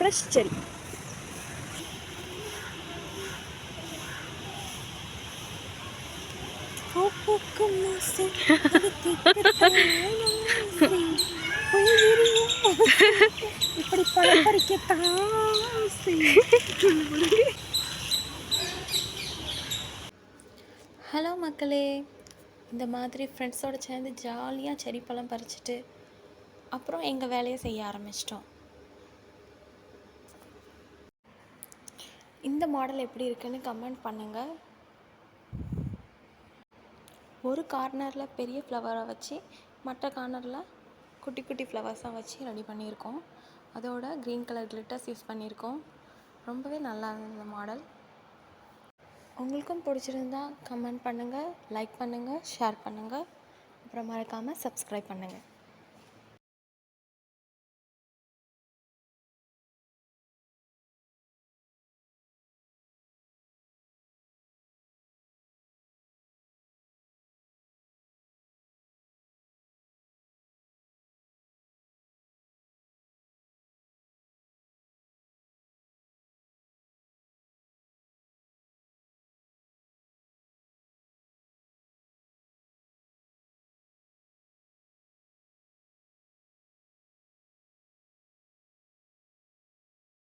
Fresh செரி. இப்படி படம் பறிக்கத்தான். ஹலோ மக்களே, இந்த மாதிரி ஃப்ரெண்ட்ஸோடு சேர்ந்து ஜாலியாக செரி பழம் பறிச்சுட்டு அப்புறம் எங்கள் வேலையை செய்ய ஆரம்பிச்சிட்டோம். இந்த மாடல் எப்படி இருக்குன்னு கமெண்ட் பண்ணுங்கள். ஒரு கார்னரில் பெரிய ஃப்ளவராக வச்சு மற்ற கார்னரில் குட்டி குட்டி ஃப்ளவர்ஸாக வச்சு ரெடி பண்ணியிருக்கோம். அதோட க்ரீன் கலர் கிளிட்டர்ஸ் யூஸ் பண்ணியிருக்கோம். ரொம்பவே நல்லா இருந்தது இந்த மாடல். உங்களுக்கும் பிடிச்சிருந்தா கமெண்ட் பண்ணுங்கள், லைக் பண்ணுங்கள், ஷேர் பண்ணுங்கள், அப்புறம் மறக்காமல் சப்ஸ்கிரைப் பண்ணுங்கள்.